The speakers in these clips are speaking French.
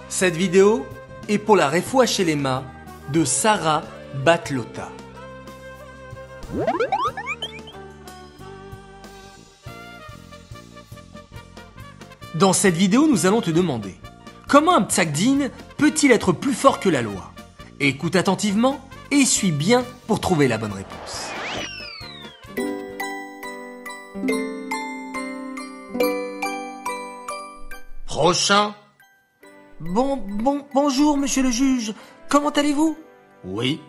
Cette vidéo est pour la Refoua Shelema de Sarah Batlota. Dans cette vidéo, nous allons te demander comment un psak-din peut-il être plus fort que la loi? Écoute attentivement et suis bien pour trouver la bonne réponse. Prochain. Bonjour, monsieur le juge. Comment allez-vous? Oui.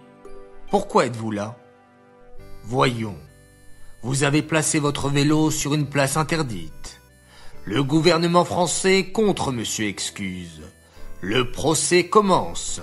Pourquoi êtes-vous là? Voyons. Vous avez placé votre vélo sur une place interdite. Le gouvernement français contre monsieur Excuse. Le procès commence.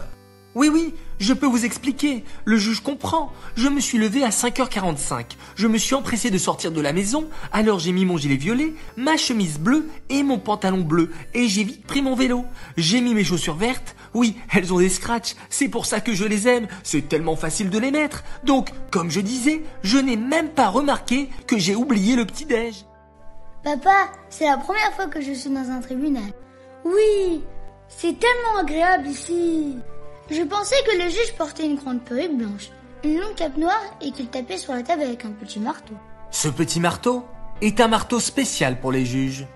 Oui, je peux vous expliquer. Le juge comprend. Je me suis levé à 5h45. Je me suis empressé de sortir de la maison. Alors j'ai mis mon gilet violet, ma chemise bleue et mon pantalon bleu. Et j'ai vite pris mon vélo. J'ai mis mes chaussures vertes. Oui, elles ont des scratchs. C'est pour ça que je les aime. C'est tellement facile de les mettre. Donc, comme je disais, je n'ai même pas remarqué que j'ai oublié le petit-déj. Papa, c'est la première fois que je suis dans un tribunal. Oui, c'est tellement agréable ici. Je pensais que le juge portait une grande perruque blanche, une longue cape noire et qu'il tapait sur la table avec un petit marteau. Ce petit marteau est un marteau spécial pour les juges.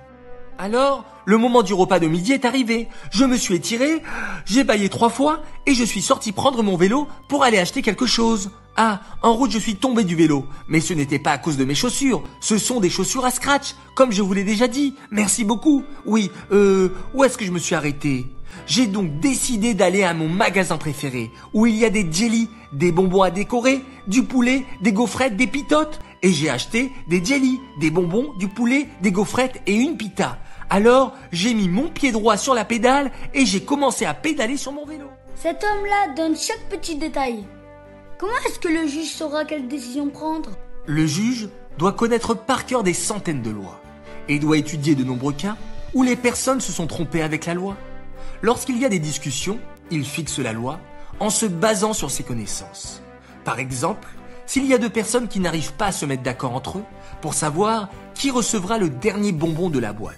Alors, le moment du repas de midi est arrivé. Je me suis étiré, j'ai bâillé 3 fois et je suis sorti prendre mon vélo pour aller acheter quelque chose. Ah, en route je suis tombé du vélo. Mais ce n'était pas à cause de mes chaussures. Ce sont des chaussures à scratch, comme je vous l'ai déjà dit. Merci beaucoup. Oui, où est-ce que je me suis arrêté? J'ai donc décidé d'aller à mon magasin préféré, où il y a des jellies, des bonbons à décorer, du poulet, des gaufrettes, des pitotes. Et j'ai acheté des jellies, des bonbons, du poulet, des gaufrettes et une pita. Alors, j'ai mis mon pied droit sur la pédale et j'ai commencé à pédaler sur mon vélo. Cet homme-là donne chaque petit détail. Comment est-ce que le juge saura quelle décision prendre? Le juge doit connaître par cœur des centaines de lois et doit étudier de nombreux cas où les personnes se sont trompées avec la loi. Lorsqu'il y a des discussions, il fixe la loi en se basant sur ses connaissances. Par exemple, s'il y a 2 personnes qui n'arrivent pas à se mettre d'accord entre eux pour savoir qui recevra le dernier bonbon de la boîte,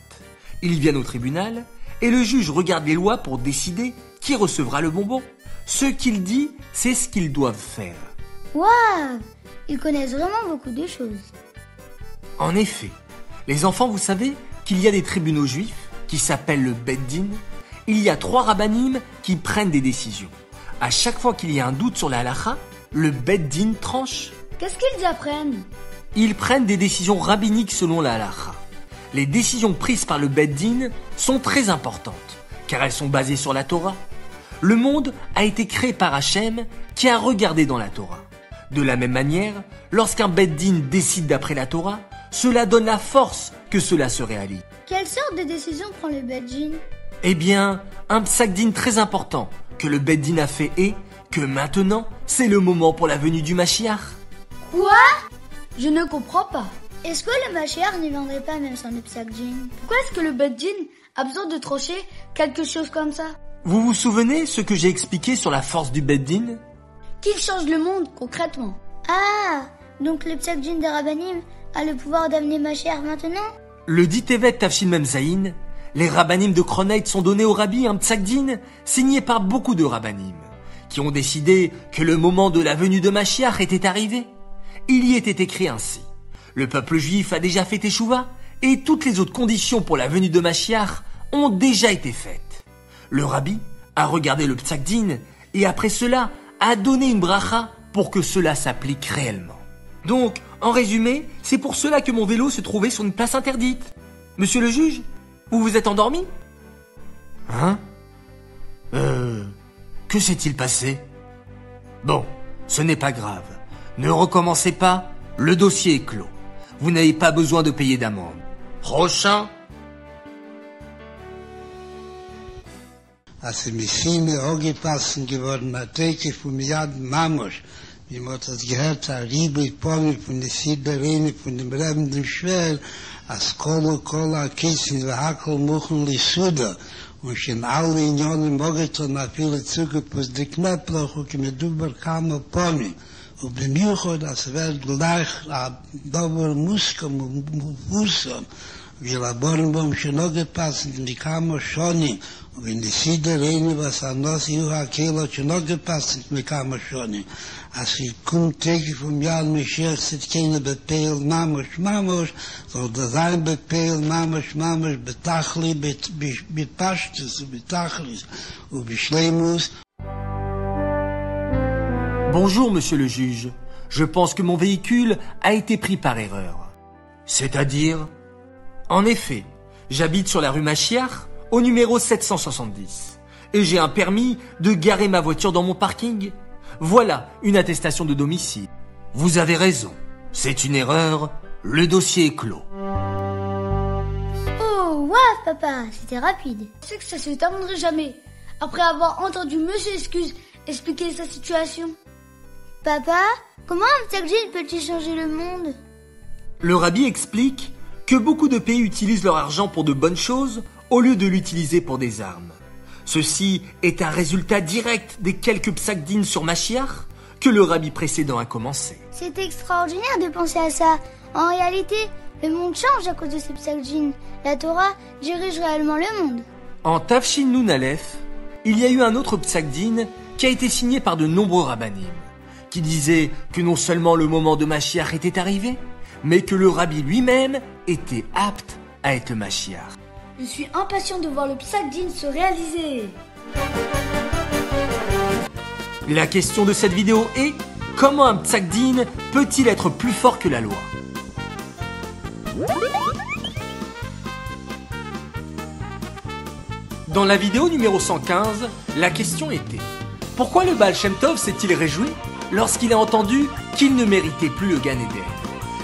ils viennent au tribunal et le juge regarde les lois pour décider qui recevra le bonbon. Ce qu'il dit, c'est ce qu'ils doivent faire. Waouh! Ils connaissent vraiment beaucoup de choses. En effet, les enfants, vous savez qu'il y a des tribunaux juifs qui s'appellent le Beddin. Il y a 3 rabbanim qui prennent des décisions. À chaque fois qu'il y a un doute sur la halakha, le Beddin tranche. Qu'est-ce qu'ils apprennent? Ils prennent des décisions rabbiniques selon la halakha. Les décisions prises par le Beddin sont très importantes, car elles sont basées sur la Torah. Le monde a été créé par Hachem qui a regardé dans la Torah. De la même manière, lorsqu'un Beddin décide d'après la Torah, cela donne la force que cela se réalise. Quelle sorte de décision prend le Beddin? Eh bien, un psak-din très important que le Beddin a fait est que maintenant, c'est le moment pour la venue du Mashiach. Quoi? Je ne comprends pas. Est-ce que le Mashiach ne viendrait pas même sans le psak-din? Pourquoi est-ce que le Beddin a besoin de trancher quelque chose comme ça? Vous vous souvenez ce que j'ai expliqué sur la force du Beddin? Qu'il change le monde concrètement. Ah, donc le psak-din des rabbanim a le pouvoir d'amener Mashiach maintenant? Le dit évêque Tafshin Mem Zayin, les rabbanim de Kroneit sont donnés au rabbi un psak-din signé par beaucoup de rabbanim, qui ont décidé que le moment de la venue de Mashiach était arrivé. Il y était écrit ainsi: le peuple juif a déjà fait teshuva et toutes les autres conditions pour la venue de Mashiach ont déjà été faites. Le rabbi a regardé le psak-din et après cela a donné une bracha pour que cela s'applique réellement. Donc, en résumé, c'est pour cela que mon vélo se trouvait sur une place interdite. Monsieur le juge, vous vous êtes endormi? Hein? Que s'est-il passé? Bon, ce n'est pas grave. Ne recommencez pas, le dossier est clos. Vous n'avez pas besoin de payer d'amende. Prochain. Als sie mich viel mehr angepasst geworden, Mateke von Yad Mamosh, wie man das gehört, Aribe, Pony, von der Siberene, von dem Rebenden Schwer, als Kola, Kissen, Hakel, Muchen, Lisuda, und schon alle Unionen Mogeton a viele Zugepus de Knöpfloch und mit Duber kam auf Pony. Und beim Jucho, das wird gleich a dober Muskum und Fusum. Wir laboren beim schon noch gepasst, und die kamen schon nicht. Und wenn die Sieder reine, was an das Juha Kelo schon noch gepasst, und die kamen schon nicht. Als ich kommt täglich vom Jahr, mich jetzt keine Befehl, Mamosch, soll das sein Befehl, Mamosch, Betachli, Betachlis, Betachlis, und Beschleimus. Bonjour, monsieur le juge. Je pense que mon véhicule a été pris par erreur. C'est-à-dire? En effet, j'habite sur la rue Machiar, au numéro 770. Et j'ai un permis de garer ma voiture dans mon parking. Voilà une attestation de domicile. Vous avez raison. C'est une erreur. Le dossier est clos. Oh, waouh, papa, c'était rapide. Je sais que ça se terminerait jamais. Après avoir entendu Monsieur Excuse expliquer sa situation. Papa, comment un psaque-jean peut-il changer le monde? Le rabbi explique que beaucoup de pays utilisent leur argent pour de bonnes choses au lieu de l'utiliser pour des armes. Ceci est un résultat direct des quelques psaque-din sur Machiar que le rabbi précédent a commencé. C'est extraordinaire de penser à ça. En réalité, le monde change à cause de ces psaque-jean. La Torah dirige réellement le monde. En Tafshin Nun Aleph, il y a eu un autre psaque-din qui a été signé par de nombreux rabbanim, qui disait que non seulement le moment de Machiar était arrivé, mais que le rabbi lui-même était apte à être le Machiar. Je suis impatient de voir le psaque-din se réaliser. La question de cette vidéo est: comment un psaque-din peut-il être plus fort que la loi? Dans la vidéo numéro 115, la question était: pourquoi le Baal Shem Tov s'est-il réjoui lorsqu'il a entendu qu'il ne méritait plus le Gan Eden?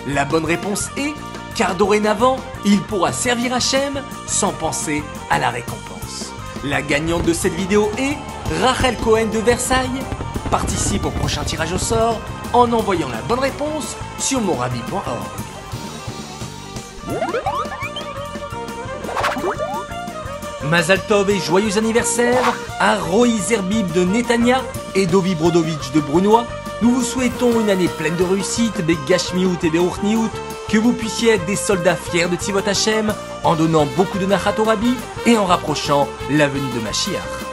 La bonne réponse est: car dorénavant, il pourra servir Hachem sans penser à la récompense. La gagnante de cette vidéo est Rachel Cohen de Versailles. Participe au prochain tirage au sort en envoyant la bonne réponse sur morabi.org. Mazal Tov et joyeux anniversaire à Roy Zerbib de Netanya et Dovi Brodovitch de Brunois. Nous vous souhaitons une année pleine de réussite, Begashmiout et Beruchniout, que vous puissiez être des soldats fiers de Tzivot Hashem en donnant beaucoup de Nachat au Rabbi et en rapprochant la venue de Mashiach.